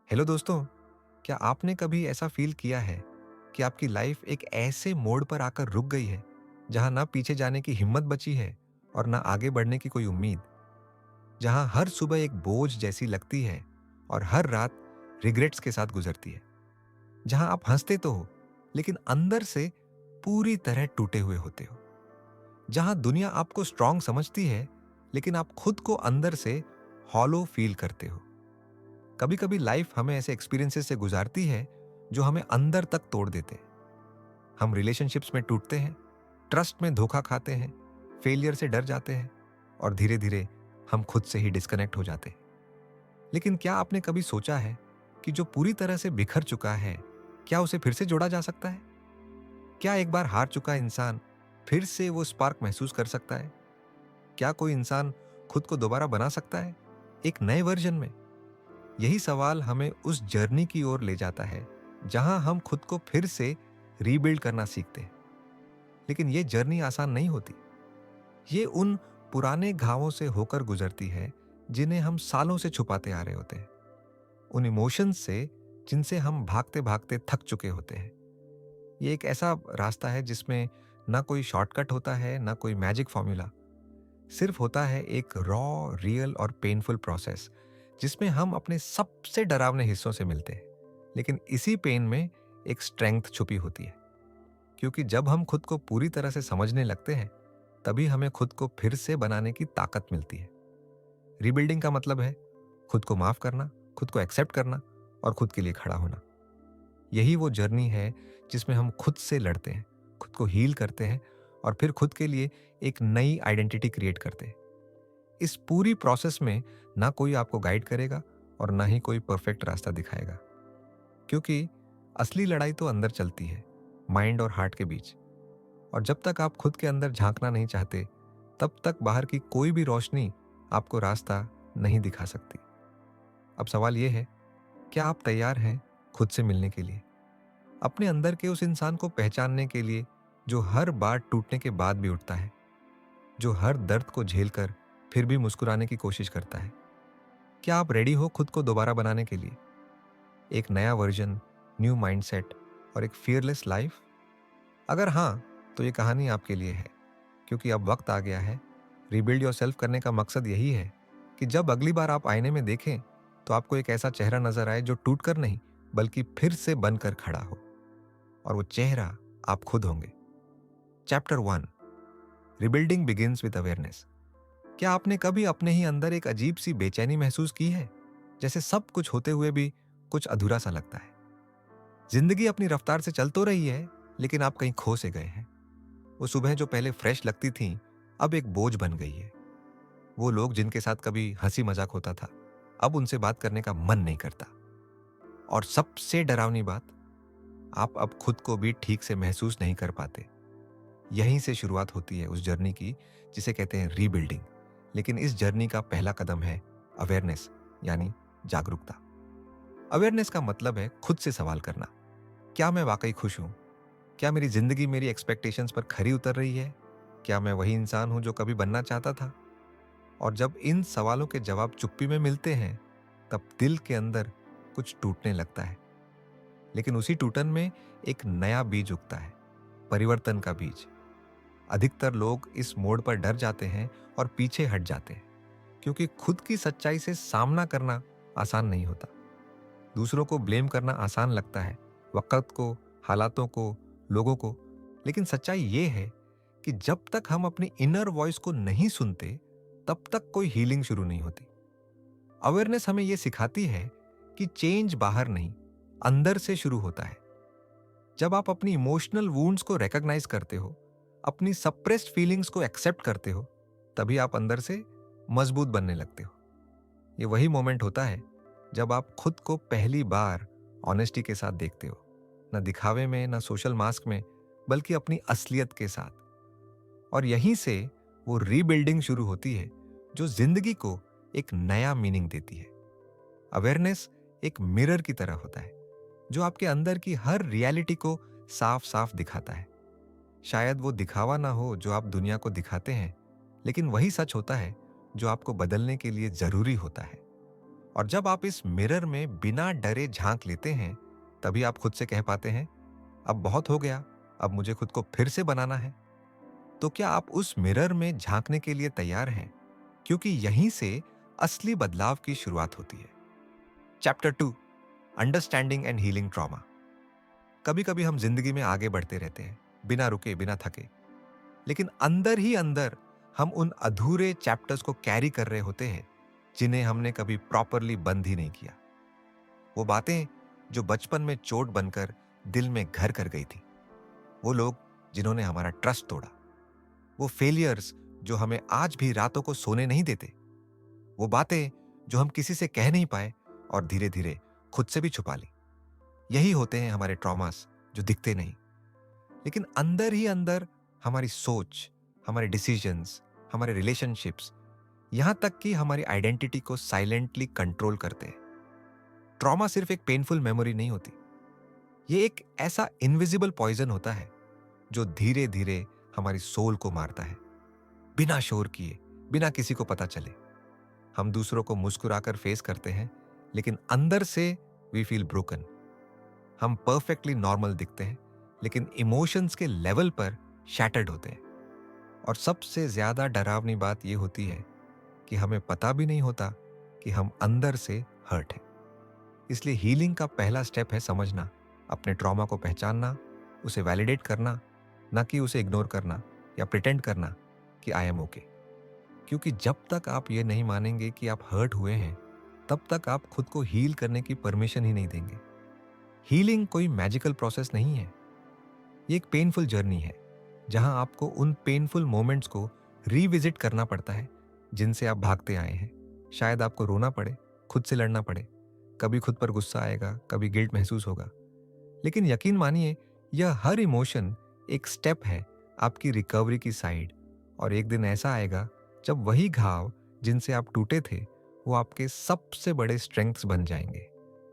Hello दोस्तों, क्या आपने कभी ऐसा फील किया है कि आपकी लाइफ एक ऐसे मोड़ पर आकर रुक गई है जहां ना पीछे जाने की हिम्मत बची है और ना आगे बढ़ने की कोई उम्मीद? जहां हर सुबह एक बोझ जैसी लगती है और हर रात रिग्रेट्स के साथ गुजरती है? जहां आप हंसते तो हो लेकिन अंदर से पूरी तरह टूटे हुए होते हो? जहां दुनिया आपको स्ट्रांग समझती है लेकिन आप खुद को अंदर से हॉलो फील करते हो? कभी कभी लाइफ हमें ऐसे एक्सपीरियंसेस से गुजारती है जो हमें अंदर तक तोड़ देते हैं। हम रिलेशनशिप्स में टूटते हैं, ट्रस्ट में धोखा खाते हैं, फेलियर से डर जाते हैं और धीरे धीरे हम खुद से ही डिस्कनेक्ट हो जाते हैं। लेकिन क्या आपने कभी सोचा है कि जो पूरी तरह से बिखर चुका है, क्या उसे फिर से जोड़ा जा सकता है? क्या एक बार हार चुका इंसान फिर से वो स्पार्क महसूस कर सकता है? क्या कोई इंसान खुद को दोबारा बना सकता है एक नए वर्जन में? यही सवाल हमें उस जर्नी की ओर ले जाता है जहां हम खुद को फिर से रीबिल्ड करना सीखते हैं। लेकिन ये जर्नी आसान नहीं होती। ये उन पुराने घावों से होकर गुजरती है जिन्हें हम सालों से छुपाते आ रहे होते हैं। उन इमोशंस से जिनसे हम भागते भागते थक चुके होते हैं। ये एक ऐसा रास्ता है जिसमें ना कोई शॉर्टकट होता है, ना कोई मैजिक फॉर्मूला। सिर्फ होता है एक रॉ, रियल और पेनफुल प्रोसेस जिसमें हम अपने सबसे डरावने हिस्सों से मिलते हैं। लेकिन इसी पेन में एक स्ट्रेंथ छुपी होती है, क्योंकि जब हम खुद को पूरी तरह से समझने लगते हैं तभी हमें खुद को फिर से बनाने की ताकत मिलती है। रीबिल्डिंग का मतलब है खुद को माफ करना, खुद को एक्सेप्ट करना और खुद के लिए खड़ा होना। यही वो जर्नी है जिसमें हम खुद से लड़ते हैं, खुद को हील करते हैं और फिर खुद के लिए एक नई आइडेंटिटी क्रिएट करते हैं। इस पूरी प्रोसेस में ना कोई आपको गाइड करेगा और ना ही कोई परफेक्ट रास्ता दिखाएगा, क्योंकि असली लड़ाई तो अंदर चलती है, माइंड और हार्ट के बीच। और जब तक आप खुद के अंदर झांकना नहीं चाहते तब तक बाहर की कोई भी रोशनी आपको रास्ता नहीं दिखा सकती। अब सवाल यह है, क्या आप तैयार हैं खुद से मिलने के लिए, अपने अंदर के उस इंसान को पहचानने के लिए जो हर बार टूटने के बाद भी उठता है, जो हर दर्द को झेलकर फिर भी मुस्कुराने की कोशिश करता है? क्या आप रेडी हो खुद को दोबारा बनाने के लिए? एक नया वर्जन, न्यू माइंडसेट और एक फियरलेस लाइफ? अगर हाँ, तो ये कहानी आपके लिए है, क्योंकि अब वक्त आ गया है। रिबिल्ड योरसेल्फ करने का मकसद यही है कि जब अगली बार आप आईने में देखें तो आपको एक ऐसा चेहरा नजर आए जो टूटकर नहीं बल्कि फिर से बनकर खड़ा हो। और वो चेहरा आप खुद होंगे। Chapter 1, rebuilding begins with awareness. क्या आपने कभी अपने ही अंदर एक अजीब सी बेचैनी महसूस की है, जैसे सब कुछ होते हुए भी कुछ अधूरा सा लगता है? जिंदगी अपनी रफ्तार से चल तो रही है लेकिन आप कहीं खो से गए हैं। वो सुबह जो पहले फ्रेश लगती थी अब एक बोझ बन गई है। वो लोग जिनके साथ कभी हंसी मजाक होता था अब उनसे बात करने का मन नहीं करता। और सबसे डरावनी बात, आप अब खुद को भी ठीक से महसूस नहीं कर पाते। यहीं से शुरुआत होती है उस जर्नी की जिसे कहते हैं रीबिल्डिंग। लेकिन इस जर्नी का पहला कदम है अवेयरनेस, यानी जागरूकता। अवेयरनेस का मतलब है खुद से सवाल करना, क्या मैं वाकई खुश हूं? क्या मेरी जिंदगी मेरी एक्सपेक्टेशंस पर खरी उतर रही है? क्या मैं वही इंसान हूं जो कभी बनना चाहता था? और जब इन सवालों के जवाब चुप्पी में मिलते हैं तब दिल के अंदर कुछ टूटने लगता है। लेकिन उसी टूटन में एक नया बीज उगता है, परिवर्तन का बीज। अधिकतर लोग इस मोड़ पर डर जाते हैं और पीछे हट जाते हैं, क्योंकि खुद की सच्चाई से सामना करना आसान नहीं होता। दूसरों को ब्लेम करना आसान लगता है, वक्त को, हालातों को, लोगों को। लेकिन सच्चाई ये है कि जब तक हम अपनी इनर वॉइस को नहीं सुनते तब तक कोई हीलिंग शुरू नहीं होती। अवेयरनेस हमें यह सिखाती है कि चेंज बाहर नहीं, अंदर से शुरू होता है। जब आप अपनी इमोशनल वुंड्स को रिकॉग्नाइज करते हो, अपनी सप्रेस्ड फीलिंग्स को एक्सेप्ट करते हो, तभी आप अंदर से मजबूत बनने लगते हो। ये वही मोमेंट होता है जब आप खुद को पहली बार ऑनेस्टी के साथ देखते हो, ना दिखावे में, ना सोशल मास्क में, बल्कि अपनी असलियत के साथ। और यहीं से वो रीबिल्डिंग शुरू होती है जो जिंदगी को एक नया मीनिंग देती है। अवेयरनेस एक मिरर की तरह होता है जो आपके अंदर की हर रियलिटी को साफ साफ दिखाता है। शायद वो दिखावा ना हो जो आप दुनिया को दिखाते हैं, लेकिन वही सच होता है जो आपको बदलने के लिए जरूरी होता है। और जब आप इस मिरर में बिना डरे झांक लेते हैं, तभी आप खुद से कह पाते हैं, अब बहुत हो गया, अब मुझे खुद को फिर से बनाना है। तो क्या आप उस मिरर में झांकने के लिए तैयार हैं? क्योंकि यहीं से असली बदलाव की शुरुआत होती है। Chapter 2, understanding and healing trauma. कभी कभी हम जिंदगी में आगे बढ़ते रहते हैं, बिना रुके, बिना थके, लेकिन अंदर ही अंदर हम उन अधूरे चैप्टर्स को कैरी कर रहे होते हैं जिन्हें हमने कभी प्रॉपरली बंद ही नहीं किया। वो बातें जो बचपन में चोट बनकर दिल में घर कर गई थी, वो लोग जिन्होंने हमारा ट्रस्ट तोड़ा, वो फेलियर्स जो हमें आज भी रातों को सोने नहीं देते, वो बातें जो हम किसी से कह नहीं पाए और धीरे धीरे खुद से भी छुपा ली। यही होते हैं हमारे ट्रॉमास जो दिखते नहीं, लेकिन अंदर ही अंदर हमारी सोच, हमारे डिसीजंस, हमारे रिलेशनशिप्स, यहां तक कि हमारी आइडेंटिटी को साइलेंटली कंट्रोल करते हैं। ट्रॉमा सिर्फ एक पेनफुल मेमोरी नहीं होती, ये एक ऐसा इनविजिबल पॉइजन होता है जो धीरे धीरे हमारी सोल को मारता है, बिना शोर किए, बिना किसी को पता चले। हम दूसरों को मुस्कुराकर फेस करते हैं, लेकिन अंदर से वी फील ब्रोकन। हम परफेक्टली नॉर्मल दिखते हैं, लेकिन इमोशंस के लेवल पर शैटर्ड होते हैं। और सबसे ज्यादा डरावनी बात यह होती है कि हमें पता भी नहीं होता कि हम अंदर से हर्ट हैं। इसलिए हीलिंग का पहला स्टेप है समझना, अपने ट्रॉमा को पहचानना, उसे वैलिडेट करना, ना कि उसे इग्नोर करना या प्रिटेंड करना कि आई एम ओके। क्योंकि जब तक आप ये नहीं मानेंगे कि आप हर्ट हुए हैं, तब तक आप खुद को हील करने की परमिशन ही नहीं देंगे। हीलिंग कोई मैजिकल प्रोसेस नहीं है, ये एक पेनफुल जर्नी है जहां आपको उन पेनफुल मोमेंट्स को रीविजिट करना पड़ता है जिनसे आप भागते आए हैं। शायद आपको रोना पड़े, खुद से लड़ना पड़े, कभी खुद पर गुस्सा आएगा, कभी गिल्ट महसूस होगा, लेकिन यकीन मानिए यह हर इमोशन एक स्टेप है आपकी रिकवरी की साइड। और एक दिन ऐसा आएगा जब वही घाव जिनसे आप टूटे थे वो आपके सबसे बड़े स्ट्रेंथ्स बन जाएंगे।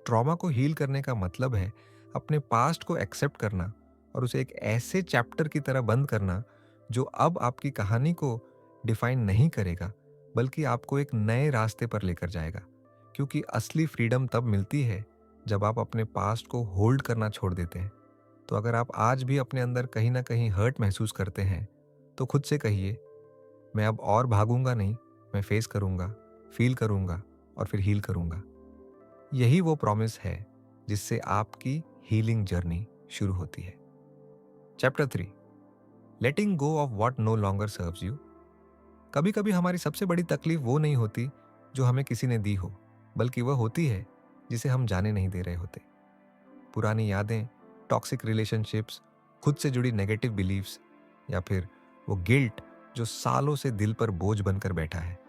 ट्रॉमा को हील करने का मतलब है अपने पास्ट को एक्सेप्ट करना और उसे एक ऐसे चैप्टर की तरह बंद करना जो अब आपकी कहानी को डिफाइन नहीं करेगा, बल्कि आपको एक नए रास्ते पर लेकर जाएगा। क्योंकि असली फ्रीडम तब मिलती है जब आप अपने पास्ट को होल्ड करना छोड़ देते हैं। तो अगर आप आज भी अपने अंदर कहीं ना कहीं हर्ट महसूस करते हैं, तो खुद से कहिए, मैं अब और भागूंगा नहीं, मैं फेस करूंगा, फील करूंगा और फिर हील करूंगा। यही वो प्रॉमिस है जिससे आपकी हीलिंग जर्नी शुरू होती है। Chapter 3, letting go of what no longer serves you. कभी कभी हमारी सबसे बड़ी तकलीफ वो नहीं होती जो हमें किसी ने दी हो, बल्कि वह होती है जिसे हम जाने नहीं दे रहे होते। पुरानी यादें, टॉक्सिक रिलेशनशिप्स, खुद से जुड़ी नेगेटिव बिलीव्स, या फिर वो गिल्ट जो सालों से दिल पर बोझ बनकर बैठा है।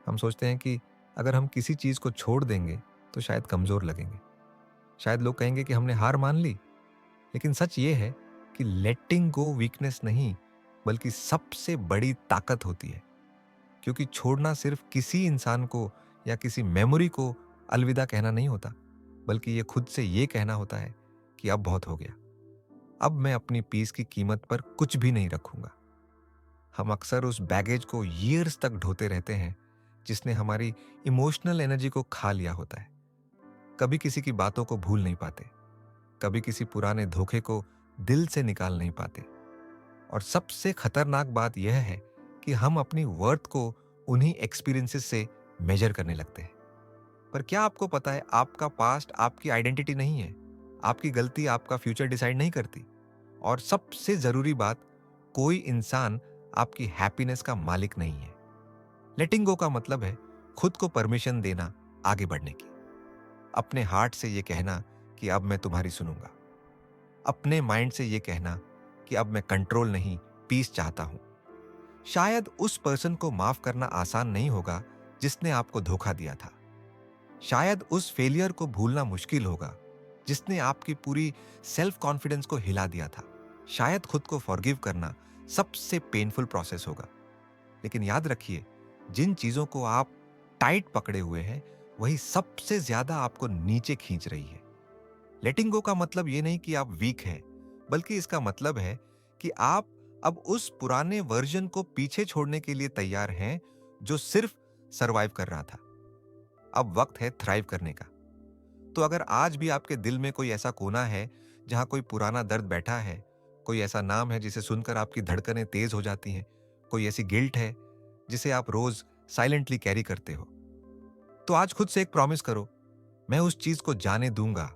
हम सोचते हैं कि अगर हम किसी चीज को छोड़ देंगे तो शायद कमजोर लगेंगे, शायद लोग कहेंगे कि हमने हार मान ली। लेकिन सच ये है कि लेटिंग गो वीकनेस नहीं, बल्कि सबसे बड़ी ताकत होती है। क्योंकि छोड़ना सिर्फ किसी इंसान को या किसी मेमोरी को अलविदा कहना नहीं होता, बल्कि ये खुद से ये कहना होता है कि अब बहुत हो गया, अब मैं अपनी पीस की कीमत पर कुछ भी नहीं रखूंगा। हम अक्सर उस बैगेज को ईयर्स तक ढोते रहते हैं जिसने हमारी इमोशनल एनर्जी को खा लिया होता है। कभी किसी की बातों को भूल नहीं पाते, कभी किसी पुराने धोखे को दिल से निकाल नहीं पाते। और सबसे खतरनाक बात यह है कि हम अपनी वर्थ को उन्हीं एक्सपीरियंसेस से मेजर करने लगते हैं। पर क्या आपको पता है, आपका पास्ट आपकी आइडेंटिटी नहीं है, आपकी गलती आपका फ्यूचर डिसाइड नहीं करती। और सबसे जरूरी बात, कोई इंसान आपकी हैप्पीनेस का मालिक नहीं है। लेटिंग गो का मतलब है खुद को परमिशन देना आगे बढ़ने की, अपने हार्ट से ये कहना कि अब मैं तुम्हारी सुनूंगा, अपने माइंड से ये कहना कि अब मैं कंट्रोल नहीं, पीस चाहता हूं। शायद उस पर्सन को माफ करना आसान नहीं होगा जिसने आपको धोखा दिया था। शायद उस फेलियर को भूलना मुश्किल होगा जिसने आपकी पूरी सेल्फ कॉन्फिडेंस को हिला दिया था। शायद खुद को फॉरगिव करना सबसे पेनफुल प्रोसेस होगा। लेकिन याद रखिए, जिन चीजों को आप टाइट पकड़े हुए हैं वही सबसे ज्यादा आपको नीचे खींच रही है। लेटिंग गो का मतलब ये नहीं कि आप वीक हैं, बल्कि इसका मतलब है कि आप अब उस पुराने वर्जन को पीछे छोड़ने के लिए तैयार हैं जो सिर्फ सरवाइव कर रहा था। अब वक्त है थ्राइव करने का। तो अगर आज भी आपके दिल में कोई ऐसा कोना है जहां कोई पुराना दर्द बैठा है, कोई ऐसा नाम है जिसे सुनकर आपकी धड़कनें तेज हो जाती हैं, कोई ऐसी गिल्ट है जिसे आप रोज साइलेंटली कैरी करते हो, तो आज खुद से एक प्रॉमिस करो, मैं उस चीज को जाने दूंगा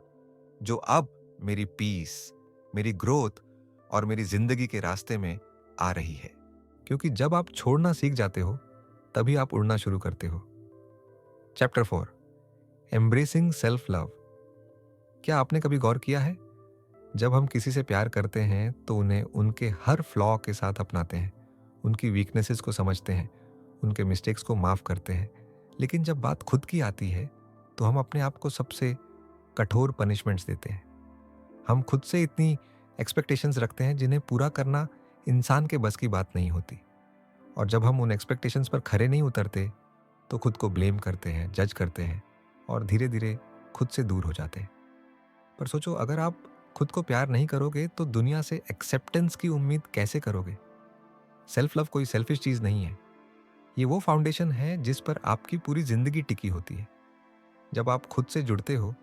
जो अब मेरी पीस, मेरी ग्रोथ और मेरी जिंदगी के रास्ते में आ रही है। क्योंकि जब आप छोड़ना सीख जाते हो, तभी आप उड़ना शुरू करते हो। Chapter 4, embracing self love. क्या आपने कभी गौर किया है, जब हम किसी से प्यार करते हैं तो उन्हें उनके हर फ्लॉ के साथ अपनाते हैं, उनकी वीकनेसेस को समझते हैं, उनके मिस्टेक्स को माफ करते हैं, लेकिन जब बात खुद की आती है तो हम अपने आप को सबसे कठोर पनिशमेंट्स देते हैं। हम खुद से इतनी एक्सपेक्टेशंस रखते हैं जिन्हें पूरा करना इंसान के बस की बात नहीं होती, और जब हम उन एक्सपेक्टेशंस पर खरे नहीं उतरते तो खुद को ब्लेम करते हैं, जज करते हैं और धीरे धीरे खुद से दूर हो जाते हैं। पर सोचो, अगर आप खुद को प्यार नहीं करोगे तो दुनिया से एक्सेप्टेंस की उम्मीद कैसे करोगे? सेल्फ लव कोई सेल्फिश चीज नहीं है, ये वो फाउंडेशन है जिस पर आपकी पूरी जिंदगी टिकी होती है। जब आप खुद से जुड़ते हो,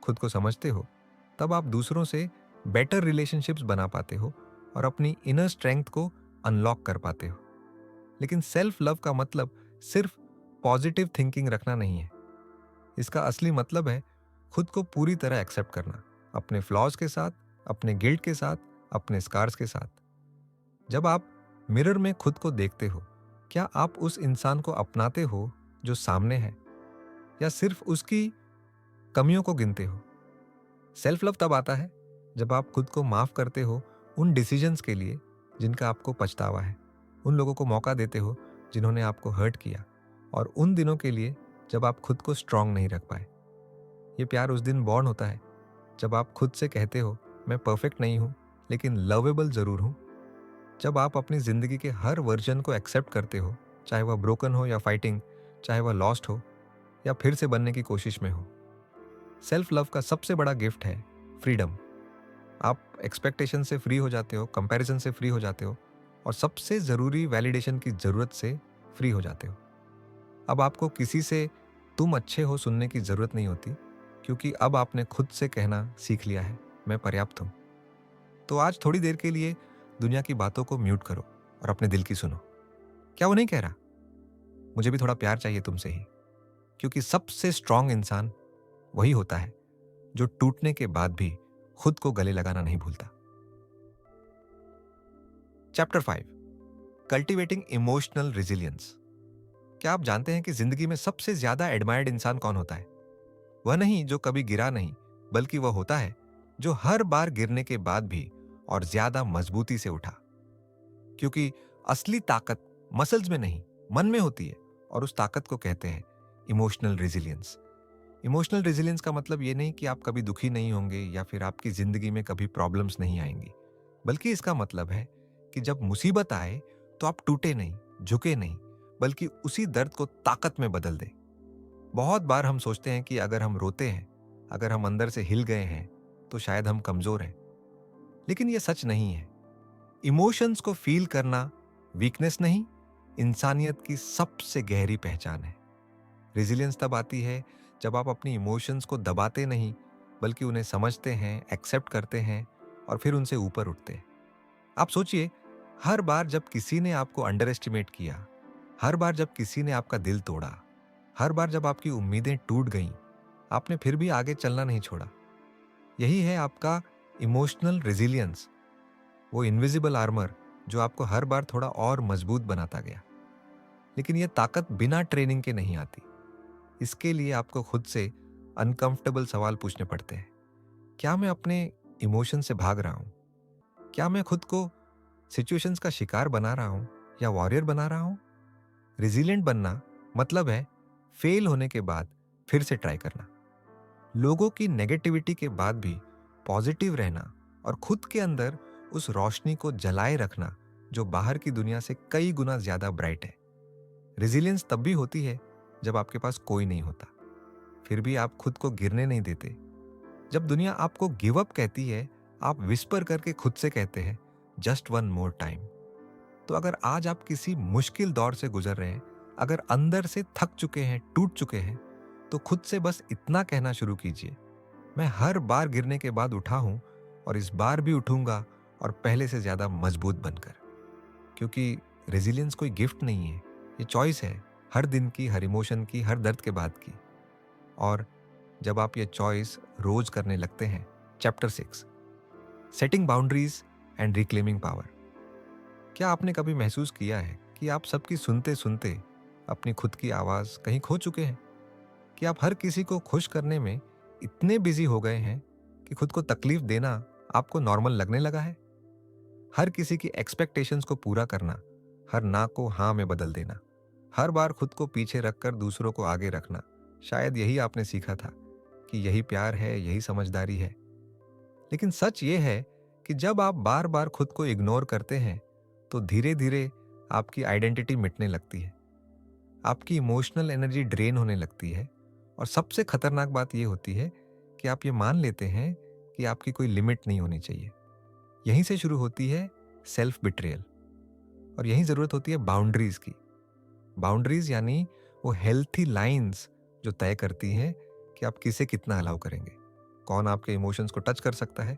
खुद को समझते हो, तब आप दूसरों से बेटर रिलेशनशिप्स बना पाते हो और अपनी इनर स्ट्रेंथ को अनलॉक कर पाते हो। लेकिन सेल्फ लव का मतलब सिर्फ पॉजिटिव थिंकिंग रखना नहीं है। इसका असली मतलब है खुद को पूरी तरह एक्सेप्ट करना, अपने फ्लॉज के साथ, अपने गिल्ट के साथ, अपने स्कार्स के साथ। जब आप मिरर में खुद को देखते हो, क्या आप उस इंसान को अपनाते हो जो सामने है, या सिर्फ उसकी कमियों को गिनते हो? सेल्फ लव तब आता है जब आप खुद को माफ करते हो उन डिसीजंस के लिए जिनका आपको पछतावा है, उन लोगों को मौका देते हो जिन्होंने आपको हर्ट किया, और उन दिनों के लिए जब आप खुद को स्ट्रांग नहीं रख पाए। ये प्यार उस दिन बॉर्न होता है जब आप खुद से कहते हो, मैं परफेक्ट नहीं हूं लेकिन लवेबल जरूर हूं। जब आप अपनी जिंदगी के हर वर्जन को एक्सेप्ट करते हो, चाहे वह ब्रोकन हो या फाइटिंग, चाहे वह लॉस्ट हो या फिर से बनने की कोशिश में हो। सेल्फ लव का सबसे बड़ा गिफ्ट है फ्रीडम। आप एक्सपेक्टेशन से फ्री हो जाते हो, कंपैरिजन से फ्री हो जाते हो, और सबसे ज़रूरी वैलिडेशन की ज़रूरत से फ्री हो जाते हो। अब आपको किसी से तुम अच्छे हो सुनने की ज़रूरत नहीं होती, क्योंकि अब आपने खुद से कहना सीख लिया है, मैं पर्याप्त हूँ। तो आज थोड़ी देर के लिए दुनिया की बातों को म्यूट करो और अपने दिल की सुनो। क्या वो नहीं कह रहा, मुझे भी थोड़ा प्यार चाहिए तुमसे ही? क्योंकि सबसे स्ट्रांग इंसान वही होता है जो टूटने के बाद भी खुद को गले लगाना नहीं भूलता। Chapter 5, cultivating emotional resilience. क्या आप जानते हैं कि जिंदगी में सबसे ज्यादा एडमायर्ड इंसान कौन होता है? वह नहीं जो कभी गिरा नहीं, बल्कि वह होता है जो हर बार गिरने के बाद भी और ज्यादा मजबूती से उठा। क्योंकि असली ताकत मसल्स में नहीं, मन में होती है, और उस ताकत को कहते हैं इमोशनल रेजिलियंस। इमोशनल रेजिलियंस का मतलब ये नहीं कि आप कभी दुखी नहीं होंगे या फिर आपकी जिंदगी में कभी प्रॉब्लम्स नहीं आएंगी, बल्कि इसका मतलब है कि जब मुसीबत आए तो आप टूटे नहीं, झुके नहीं, बल्कि उसी दर्द को ताकत में बदल दें। बहुत बार हम सोचते हैं कि अगर हम रोते हैं, अगर हम अंदर से हिल गए हैं, तो शायद हम कमजोर हैं, लेकिन यह सच नहीं है। इमोशंस को फील करना वीकनेस नहीं, इंसानियत की सबसे गहरी पहचान है। रेजिलियंस तब आती है जब आप अपनी इमोशंस को दबाते नहीं, बल्कि उन्हें समझते हैं, एक्सेप्ट करते हैं और फिर उनसे ऊपर उठते हैं। आप सोचिए, हर बार जब किसी ने आपको अंडर एस्टिमेट किया, हर बार जब किसी ने आपका दिल तोड़ा, हर बार जब आपकी उम्मीदें टूट गईं, आपने फिर भी आगे चलना नहीं छोड़ा। यही है आपका इमोशनल रेजिलियंस, वो इनविजिबल आर्मर जो आपको हर बार थोड़ा और मजबूत बनाता गया। लेकिन यह ताकत बिना ट्रेनिंग के नहीं आती। इसके लिए आपको खुद से अनकंफर्टेबल सवाल पूछने पड़ते हैं। क्या मैं अपने इमोशन से भाग रहा हूं? क्या मैं खुद को सिचुएशंस का शिकार बना रहा हूं या वॉरियर बना रहा हूं? रेजिलिएंट बनना मतलब है फेल होने के बाद फिर से ट्राई करना, लोगों की नेगेटिविटी के बाद भी पॉजिटिव रहना और खुद के अंदर उस रोशनी को जलाए रखना जो बाहर की दुनिया से कई गुना ज्यादा ब्राइट है। रेजिलियंस तब भी होती है जब आपके पास कोई नहीं होता, फिर भी आप खुद को गिरने नहीं देते। जब दुनिया आपको गिव अप कहती है, आप विस्पर करके खुद से कहते हैं जस्ट वन मोर टाइम। तो अगर आज आप किसी मुश्किल दौर से गुजर रहे हैं, अगर अंदर से थक चुके हैं, टूट चुके हैं, तो खुद से बस इतना कहना शुरू कीजिए, मैं हर बार गिरने के बाद उठा हूं और इस बार भी उठूंगा, और पहले से ज्यादा मजबूत बनकर। क्योंकि रेजिलियंस कोई गिफ्ट नहीं है, ये चॉइस है, हर दिन की, हर इमोशन की, हर दर्द के बाद की। और जब आप ये चॉइस रोज करने लगते हैं, chapter 6, setting boundaries and reclaiming power. क्या आपने कभी महसूस किया है कि आप सबकी सुनते सुनते अपनी खुद की आवाज कहीं खो चुके हैं? कि आप हर किसी को खुश करने में इतने बिजी हो गए हैं कि खुद को तकलीफ देना आपको नॉर्मल लगने लगा है? हर किसी की एक्सपेक्टेशंस को पूरा करना, हर ना को हाँ में बदल देना, हर बार खुद को पीछे रखकर दूसरों को आगे रखना, शायद यही आपने सीखा था कि यही प्यार है, यही समझदारी है। लेकिन सच ये है कि जब आप बार बार खुद को इग्नोर करते हैं तो धीरे धीरे आपकी आइडेंटिटी मिटने लगती है, आपकी इमोशनल एनर्जी ड्रेन होने लगती है, और सबसे खतरनाक बात यह होती है कि आप ये मान लेते हैं कि आपकी कोई लिमिट नहीं होनी चाहिए। यहीं से शुरू होती है सेल्फ बिट्रेयल, और यहीं जरूरत होती है बाउंड्रीज की। बाउंड्रीज यानी वो हेल्थी लाइंस जो तय करती हैं कि आप किसे कितना अलाउ करेंगे, कौन आपके इमोशंस को टच कर सकता है,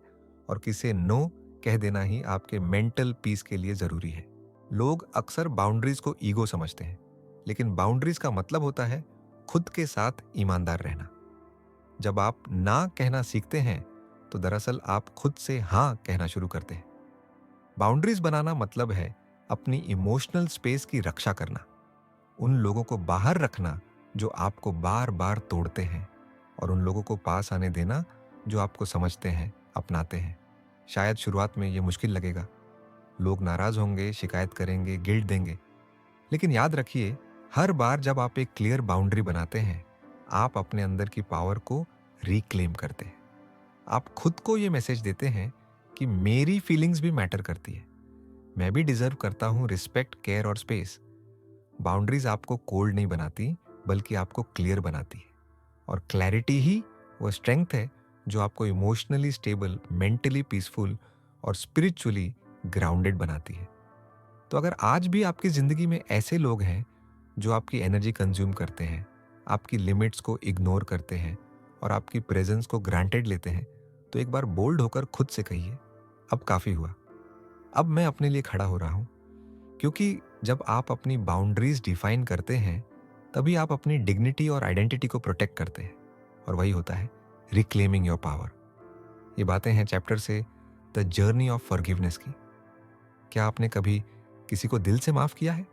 और किसे नो कह देना ही आपके मेंटल पीस के लिए जरूरी है। लोग अक्सर बाउंड्रीज को ईगो समझते हैं, लेकिन बाउंड्रीज का मतलब होता है खुद के साथ ईमानदार रहना। जब आप ना कहना सीखते हैं तो दरअसल आप खुद से हाँ कहना शुरू करते हैं। बाउंड्रीज बनाना मतलब है अपनी इमोशनल स्पेस की रक्षा करना, उन लोगों को बाहर रखना जो आपको बार बार तोड़ते हैं, और उन लोगों को पास आने देना जो आपको समझते हैं, अपनाते हैं। शायद शुरुआत में ये मुश्किल लगेगा, लोग नाराज होंगे, शिकायत करेंगे, गिल्ट देंगे, लेकिन याद रखिए, हर बार जब आप एक क्लियर बाउंड्री बनाते हैं, आप अपने अंदर की पावर को रिक्लेम करते हैं। आप खुद को ये मैसेज देते हैं कि मेरी फीलिंग्स भी मैटर करती है, मैं भी डिजर्व करता हूं रिस्पेक्ट, केयर और स्पेस। बाउंड्रीज आपको कोल्ड नहीं बनाती, बल्कि आपको क्लियर बनाती है, और क्लैरिटी ही वो स्ट्रेंथ है जो आपको इमोशनली स्टेबल, मेंटली पीसफुल और स्पिरिचुअली ग्राउंडेड बनाती है। तो अगर आज भी आपकी जिंदगी में ऐसे लोग हैं जो आपकी एनर्जी कंज्यूम करते हैं, आपकी लिमिट्स को इग्नोर करते हैं और आपकी प्रेजेंस को ग्रांटेड लेते हैं, तो एक बार बोल्ड होकर खुद से कहिए, अब काफी हुआ, अब मैं अपने लिए खड़ा हो रहा हूं। क्योंकि जब आप अपनी बाउंड्रीज डिफाइन करते हैं, तभी आप अपनी डिग्निटी और आइडेंटिटी को प्रोटेक्ट करते हैं, और वही होता है रिक्लेमिंग योर पावर। ये बातें हैं चैप्टर से द जर्नी ऑफ फॉरगिवनेस की। क्या आपने कभी किसी को दिल से माफ किया है?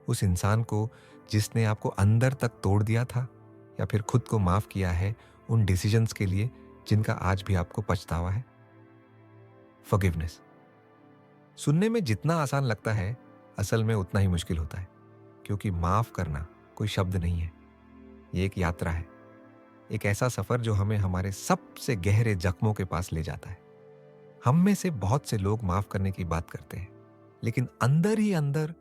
उस इंसान को जिसने आपको अंदर तक तोड़ दिया था, या फिर खुद को माफ किया है उन डिसीजंस के लिए जिनका आज भी आपको पछतावा है? फॉरगिवनेस सुनने में जितना आसान लगता है, असल में उतना ही मुश्किल होता है, क्योंकि माफ करना कोई शब्द नहीं है, ये एक यात्रा है, एक ऐसा सफर जो हमें हमारे सबसे गहरे जख्मों के पास ले जाता है। हम में से बहुत से लोग माफ करने की बात करते हैं, लेकिन अंदर ही अंदर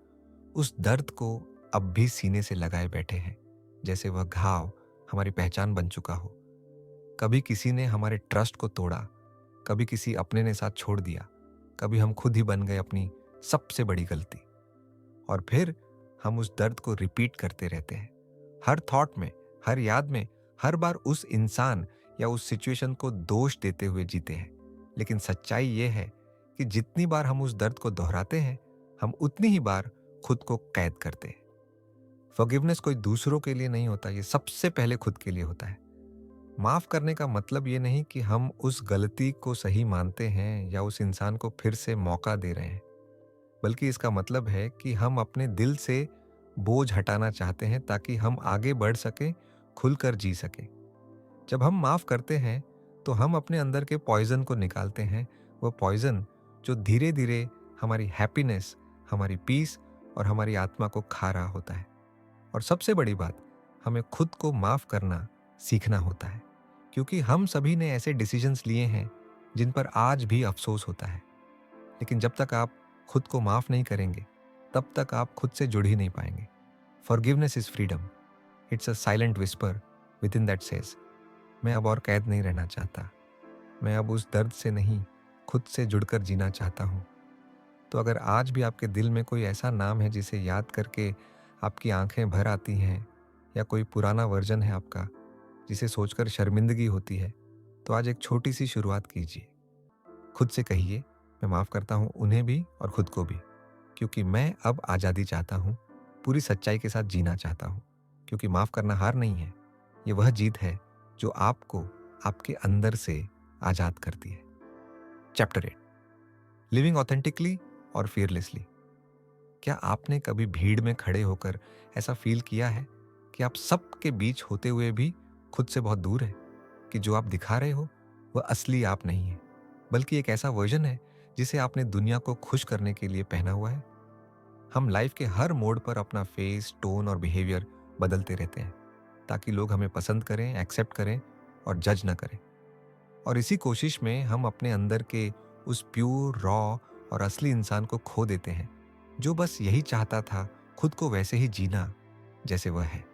उस दर्द को अब भी सीने से लगाए बैठे हैं, जैसे वह घाव हमारी पहचान बन चुका हो। कभी किसी ने हमारे ट्रस्ट को तोड़ा, कभी किसी अपने ने साथ छोड़ दिया, कभी हम खुद ही बन गए अपनी सबसे बड़ी गलती, और फिर हम उस दर्द को रिपीट करते रहते हैं, हर थॉट में, हर याद में, हर बार उस इंसान या उस सिचुएशन को दोष देते हुए जीते हैं। लेकिन सच्चाई यह है कि जितनी बार हम उस दर्द को दोहराते हैं, हम उतनी ही बार खुद को कैद करते हैं। फॉरगिवनेस कोई दूसरों के लिए नहीं होता, ये सबसे पहले खुद के लिए होता है। माफ करने का मतलब ये नहीं कि हम उस गलती को सही मानते हैं या उस इंसान को फिर से मौका दे रहे हैं, बल्कि इसका मतलब है कि हम अपने दिल से बोझ हटाना चाहते हैं ताकि हम आगे बढ़ सकें, खुलकर जी सकें। जब हम माफ करते हैं तो हम अपने अंदर के पॉइजन को निकालते हैं, वो पॉइजन जो धीरे धीरे हमारी हैप्पीनेस, हमारी पीस और हमारी आत्मा को खा रहा होता है। और सबसे बड़ी बात, हमें खुद को माफ करना सीखना होता है, क्योंकि हम सभी ने ऐसे डिसीजंस लिए हैं जिन पर आज भी अफसोस होता है। लेकिन जब तक आप खुद को माफ नहीं करेंगे, तब तक आप खुद से जुड़ ही नहीं पाएंगे। Forgiveness is freedom, it's a silent whisper with in that says, मैं अब और कैद नहीं रहना चाहता, मैं अब उस दर्द से नहीं, खुद से जुड़कर जीना चाहता हूँ। तो अगर आज भी आपके दिल में कोई ऐसा नाम है जिसे याद करके आपकी आंखें भर आती हैं, या कोई पुराना वर्जन है आपका जिसे सोचकर शर्मिंदगी होती है, तो आज एक छोटी सी शुरुआत कीजिए। खुद से कहिए, मैं माफ़ करता हूँ उन्हें भी और खुद को भी, क्योंकि मैं अब आज़ादी चाहता हूँ, पूरी सच्चाई के साथ जीना चाहता हूँ। क्योंकि माफ़ करना हार नहीं है, ये वह जीत है जो आपको आपके अंदर से आज़ाद करती है। चैप्टर 8, लिविंग ऑथेंटिकली और फियरलेसली। क्या आपने कभी भीड़ में खड़े होकर ऐसा फील किया है कि आप सबके बीच होते हुए भी खुद से बहुत दूर है, कि जो आप दिखा रहे हो वह असली आप नहीं है, बल्कि एक ऐसा वर्जन है जिसे आपने दुनिया को खुश करने के लिए पहना हुआ है? हम लाइफ के हर मोड़ पर अपना फेस, टोन और बिहेवियर बदलते रहते हैं ताकि लोग हमें पसंद करें, एक्सेप्ट करें और जज ना करें। और इसी कोशिश में हम अपने अंदर के उस प्योर, रॉ और असली इंसान को खो देते हैं, जो बस यही चाहता था, खुद को वैसे ही जीना जैसे वह है।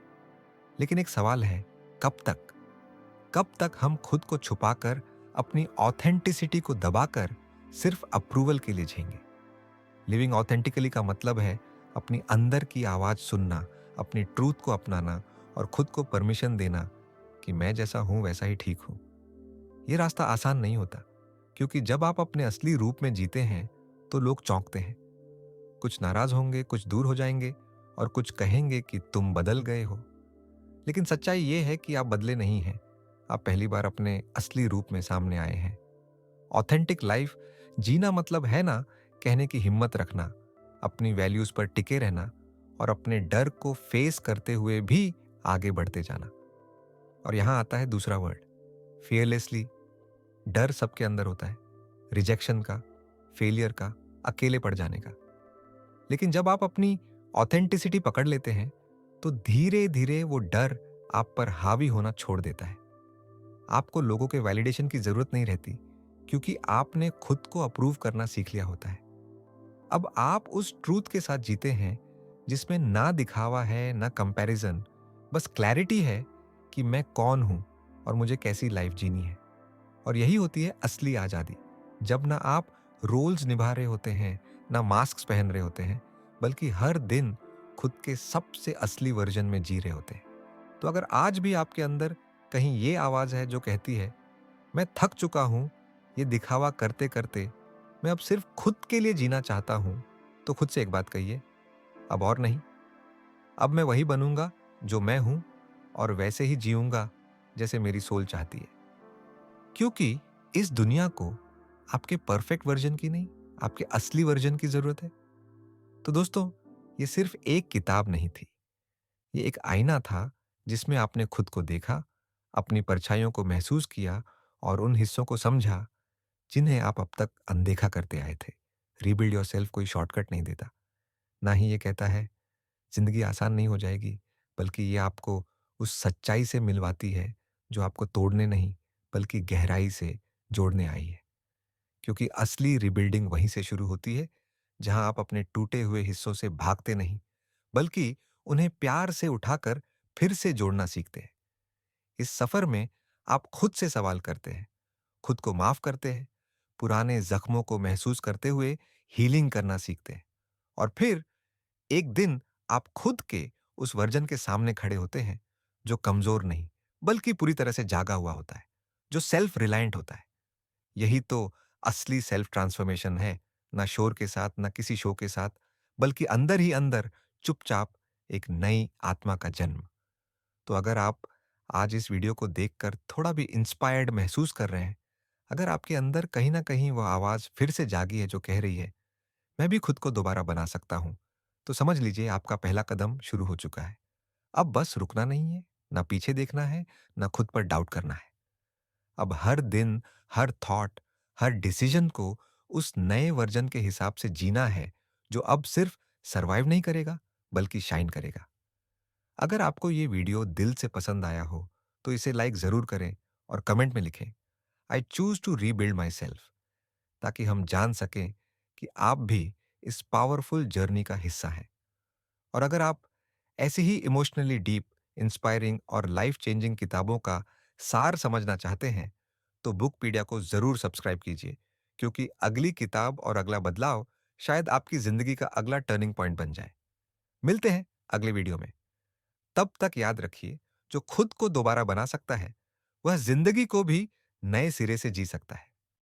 लेकिन एक सवाल है, कब तक? कब तक हम खुद को छुपाकर, अपनी ऑथेंटिसिटी को दबाकर सिर्फ अप्रूवल के लिए जिएंगे? लिविंग ऑथेंटिकली का मतलब है अपनी अंदर की आवाज सुनना, अपनी ट्रूथ को अपनाना और खुद को परमिशन देना कि मैं जैसा हूं वैसा ही ठीक हूं। ये रास्ता आसान नहीं होता, क्योंकि जब आप अपने असली रूप में जीते हैं तो लोग चौंकते हैं। कुछ नाराज होंगे, कुछ दूर हो जाएंगे और कुछ कहेंगे कि तुम बदल गए हो। लेकिन सच्चाई ये है कि आप बदले नहीं हैं, आप पहली बार अपने असली रूप में सामने आए हैं। ऑथेंटिक लाइफ जीना मतलब है ना कहने की हिम्मत रखना, अपनी वैल्यूज पर टिके रहना और अपने डर को फेस करते हुए भी आगे बढ़ते जाना। और यहां आता है दूसरा वर्ड, फियरलेसली। डर सबके अंदर होता है, रिजेक्शन का, फेलियर का, अकेले पड़ जाने का। लेकिन जब आप अपनी ऑथेंटिसिटी पकड़ लेते हैं तो धीरे धीरे वो डर आप पर हावी होना छोड़ देता है। आपको लोगों के वैलिडेशन की जरूरत नहीं रहती, क्योंकि आपने खुद को अप्रूव करना सीख लिया होता है। अब आप उस ट्रूथ के साथ जीते हैं जिसमें ना दिखावा है, ना कंपैरिजन, बस क्लैरिटी है कि मैं कौन हूं और मुझे कैसी लाइफ जीनी है। और यही होती है असली आजादी, जब ना आप रोल्स निभा रहे होते हैं, ना मास्क पहन रहे होते हैं, बल्कि हर दिन खुद के सबसे असली वर्जन में जी रहे होते हैं। तो अगर आज भी आपके अंदर कहीं ये आवाज है जो कहती है, मैं थक चुका हूं ये दिखावा करते करते, मैं अब सिर्फ खुद के लिए जीना चाहता हूं, तो खुद से एक बात कहिए, अब और नहीं। अब मैं वही बनूंगा जो मैं हूं और वैसे ही जीऊंगा जैसे मेरी सोल चाहती है। क्योंकि इस दुनिया को आपके परफेक्ट वर्जन की नहीं, आपके असली वर्जन की जरूरत है। तो दोस्तों, ये सिर्फ एक किताब नहीं थी, ये एक आईना था जिसमें आपने खुद को देखा, अपनी परछाइयों को महसूस किया और उन हिस्सों को समझा जिन्हें आप अब तक अनदेखा करते आए थे। रीबिल्ड योरसेल्फ कोई शॉर्टकट नहीं देता, ना ही ये कहता है जिंदगी आसान नहीं हो जाएगी, बल्कि ये आपको उस सच्चाई से मिलवाती है जो आपको तोड़ने नहीं, बल्कि गहराई से जोड़ने आई है। क्योंकि असली रिबिल्डिंग वहीं से शुरू होती है जहां आप अपने टूटे हुए हिस्सों से भागते नहीं, बल्कि उन्हें प्यार से उठाकर फिर से जोड़ना सीखते हैं। इस सफर में आप खुद से सवाल करते हैं, खुद को माफ करते हैं, पुराने जख्मों को महसूस करते हुए हीलिंग करना सीखते हैं। और फिर एक दिन आप खुद के उस वर्जन के सामने खड़े होते हैं जो कमजोर नहीं, बल्कि पूरी तरह से जागा हुआ होता है, जो सेल्फ रिलायंट होता है। यही तो असली सेल्फ ट्रांसफॉर्मेशन है, ना शोर के साथ, ना किसी शो के साथ, बल्कि अंदर ही अंदर चुपचाप एक नई आत्मा का जन्म। तो अगर आप आज इस वीडियो को देखकर थोड़ा भी इंस्पायर्ड महसूस कर रहे हैं, अगर आपके अंदर कहीं ना कहीं वह आवाज फिर से जागी है जो कह रही है, मैं भी खुद को दोबारा बना सकता हूं, तो समझ लीजिए आपका पहला कदम शुरू हो चुका है। अब बस रुकना नहीं है, ना पीछे देखना है, ना खुद पर डाउट करना है। अब हर दिन, हर थॉट, हर डिसीजन को उस नए वर्जन के हिसाब से जीना है जो अब सिर्फ सरवाइव नहीं करेगा, बल्कि शाइन करेगा। अगर आपको ये वीडियो दिल से पसंद आया हो तो इसे लाइक जरूर करें और कमेंट में लिखें, I choose to rebuild myself, ताकि हम जान सकें कि आप भी इस पावरफुल जर्नी का हिस्सा हैं। और अगर आप ऐसे ही इमोशनली डीप, इंस्पायरिंग और लाइफ चेंजिंग किताबों का सार समझना चाहते हैं, तो बुकपीडिया को जरूर सब्सक्राइब कीजिए, क्योंकि अगली किताब और अगला बदलाव शायद आपकी जिंदगी का अगला टर्निंग पॉइंट बन जाए। मिलते हैं अगले वीडियो में। तब तक याद रखिए, जो खुद को दोबारा बना सकता है, वह ज़िंदगी को भी नए सिरे से जी सकता है।